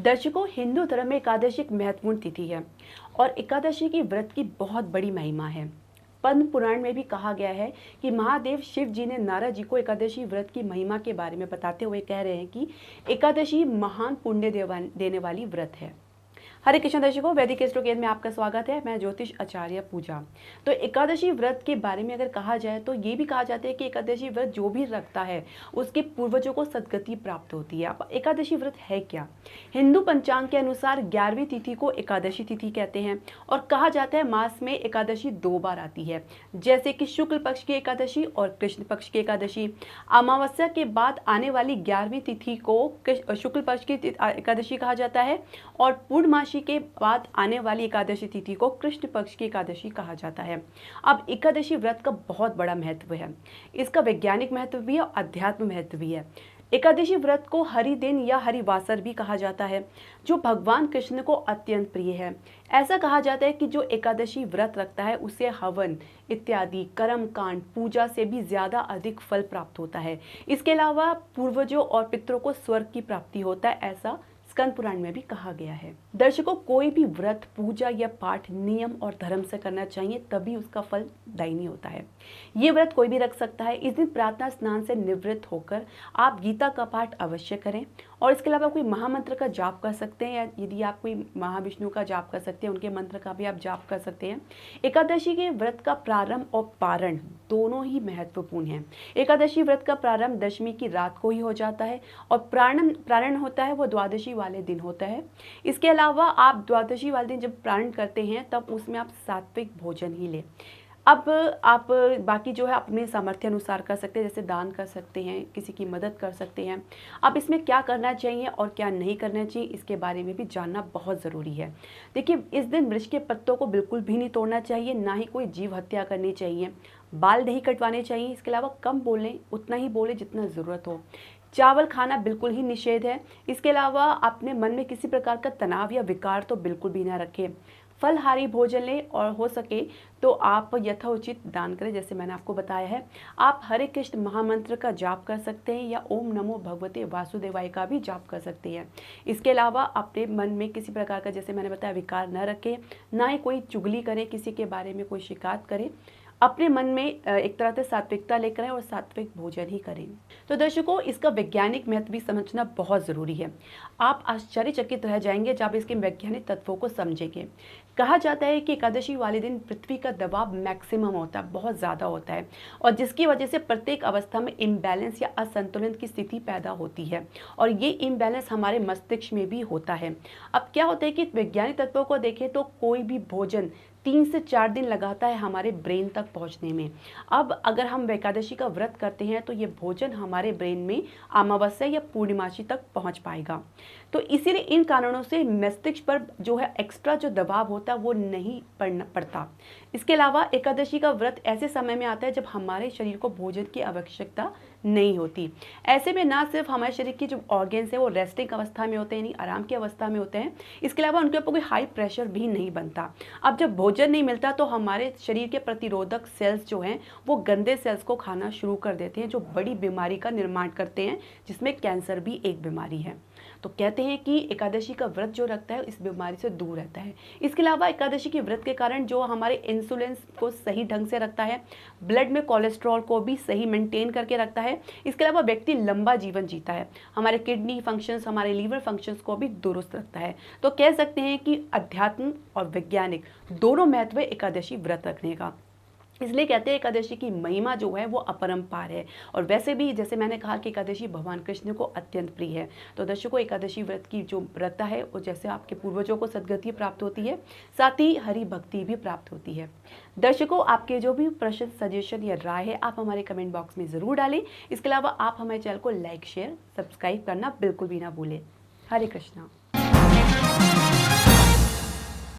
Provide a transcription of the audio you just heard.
दर्शकों, हिंदू धर्म में एकादशी एक महत्वपूर्ण तिथि है और एकादशी की व्रत की बहुत बड़ी महिमा है। पद्म पुराण में भी कहा गया है कि महादेव शिव जी ने नारद जी को एकादशी व्रत की महिमा के बारे में बताते हुए कह रहे हैं कि एकादशी महान पुण्य देने वाली व्रत है। हरे कृष्ण दर्शकों, वैदिक एस्ट्रो में आपका स्वागत है। मैं ज्योतिष आचार्य पूजा। तो एकादशी व्रत के बारे में अगर कहा जाए तो ये भी कहा जाता है कि एकादशी व्रत जो भी रखता है उसके पूर्वजों को सद्गति प्राप्त होती है। अब एकादशी व्रत है क्या? हिंदू पंचांग के अनुसार 11वीं तिथि को एकादशी तिथि कहते हैं और कहा जाता है मास में एकादशी 2 बार आती है, जैसे कि शुक्ल पक्ष की एकादशी और कृष्ण पक्ष की एकादशी। अमावस्या के बाद आने वाली 11वीं तिथि को शुक्ल पक्ष की एकादशी कहा जाता है और पूर्णमासी के बाद आने वाली एकादशी तिथि को कृष्ण पक्ष की एकादशी कहा जाता है। अब एकादशी व्रत का बहुत बड़ा महत्व है। इसका वैज्ञानिक महत्व भी है और अध्यात्म महत्व भी है। एकादशी व्रत को हरि दिन या हरिवासर भी कहा जाता है, जो भगवान कृष्ण को अत्यंत प्रिय है। ऐसा कहा जाता है कि जो एकादशी व्रत रखता है उसे हवन इत्यादि कर्म कांड पूजा से भी ज्यादा अधिक फल प्राप्त होता है। इसके अलावा पूर्वजों और पितरों को स्वर्ग की प्राप्ति होता है, ऐसा स्कंद पुराण में भी कहा गया है। दर्शकों, कोई भी व्रत पूजा या पाठ नियम और धर्म से करना चाहिए, तभी उसका फल दायनी होता है। ये व्रत कोई भी रख सकता है। इस दिन प्रार्थना स्नान से निवृत्त होकर आप गीता का पाठ अवश्य करें और इसके अलावा कोई महामंत्र का जाप कर सकते हैं, या यदि आप कोई महाविष्णु का जाप कर सकते हैं, उनके मंत्र का भी आप जाप कर सकते हैं। एकादशी के व्रत का प्रारंभ और पारण दोनों ही महत्वपूर्ण हैं। एकादशी व्रत का प्रारंभ दशमी की रात को ही हो जाता है और प्रारण होता है वो द्वादशी वाले दिन होता है। इसके अलावा आप द्वादशी वाले दिन जब प्रारण करते हैं तब उसमें आप सात्विक भोजन ही लें। अब आप बाकी जो है अपने सामर्थ्य अनुसार कर सकते हैं, जैसे दान कर सकते हैं, किसी की मदद कर सकते हैं। अब इसमें क्या करना चाहिए और क्या नहीं करना चाहिए, इसके बारे में भी जानना बहुत ज़रूरी है। देखिए, इस दिन वृक्ष के पत्तों को बिल्कुल भी नहीं तोड़ना चाहिए, ना ही कोई जीव हत्या करनी चाहिए। बाल नहीं कटवाने चाहिए। इसके अलावा कम बोलें, उतना ही बोलें जितना ज़रूरत हो। चावल खाना बिल्कुल ही निषेध है। इसके अलावा अपने मन में किसी प्रकार का तनाव या विकार तो बिल्कुल भी ना रखें। फलहारी भोजन लें और हो सके तो आप यथोचित दान करें, जैसे मैंने आपको बताया है। आप हरे कृष्ण महामंत्र का जाप कर सकते हैं या ओम नमो भगवते वासुदेवाय का भी जाप कर सकते हैं। इसके अलावा अपने मन में किसी प्रकार का, जैसे मैंने बताया, विकार न रखें, ना ही कोई चुगली करें, किसी के बारे में कोई शिकायत करें। अपने मन में एक तरह से सात्विकता लेकर आए और सात्विक भोजन ही करें। तो दर्शकों, इसका वैज्ञानिक महत्व भी समझना बहुत ज़रूरी है। आप आश्चर्यचकित रह जाएंगे जब इसके वैज्ञानिक तत्वों को समझेंगे। कहा जाता है कि एकादशी वाले दिन पृथ्वी का दबाव मैक्सिमम होता है, बहुत ज़्यादा होता है, और जिसकी वजह से प्रत्येक अवस्था में इम्बैलेंस या असंतुलन की स्थिति पैदा होती है और ये इम्बैलेंस हमारे मस्तिष्क में भी होता है। अब क्या होता है कि वैज्ञानिक तत्वों को देखें तो कोई भी भोजन 3 से 4 दिन लगाता है हमारे ब्रेन तक पहुंचने में। अब अगर हम एकादशी का व्रत करते हैं तो ये भोजन हमारे ब्रेन में अमावस्या या पूर्णिमासी तक पहुंच पाएगा। तो इसीलिए इन कारणों से मस्तिष्क पर जो है एक्स्ट्रा जो दबाव होता है वो नहीं पड़ता। इसके अलावा एकादशी का व्रत ऐसे समय में आता है जब हमारे शरीर को भोजन की आवश्यकता नहीं होती। ऐसे में ना सिर्फ हमारे शरीर की जो ऑर्गेन्स है वो रेस्टिंग अवस्था में होते हैं, यानी आराम की अवस्था में होते हैं, इसके अलावा उनके ऊपर कोई हाई प्रेशर भी नहीं बनता। अब जब भोजन नहीं मिलता तो हमारे शरीर के प्रतिरोधक सेल्स जो हैं वो गंदे सेल्स को खाना शुरू कर देते हैं, जो बड़ी बीमारी का निर्माण करते हैं, जिसमें कैंसर भी एक बीमारी है। तो कहते हैं कि एकादशी का व्रत जो रखता है इस बीमारी से दूर रहता है। इसके अलावा एकादशी के व्रत के कारण जो हमारे इंसुलिन को सही ढंग से रखता है, ब्लड में कोलेस्ट्रॉल को भी सही मेंटेन करके रखता है। इसके अलावा व्यक्ति लंबा जीवन जीता है, हमारे किडनी फंक्शंस, हमारे लीवर फंक्शंस को भी दुरुस्त रखता है। तो कह सकते हैं कि अध्यात्म और वैज्ञानिक दोनों महत्व है एकादशी व्रत रखने का। इसलिए कहते हैं एकादशी की महिमा जो है वो अपरंपार है। और वैसे भी जैसे मैंने कहा कि एकादशी भगवान कृष्ण को अत्यंत प्रिय है। तो दर्शकों, एकादशी व्रत की जो व्रत है वो जैसे आपके पूर्वजों को सद्गति प्राप्त होती है, साथ ही हरि भक्ति भी प्राप्त होती है। दर्शकों, आपके जो भी प्रश्न, सजेशन या राय है आप हमारे कमेंट बॉक्स में ज़रूर डालें। इसके अलावा आप हमारे चैनल को लाइक, शेयर, सब्सक्राइब करना बिल्कुल भी ना भूलें। हरे कृष्णा।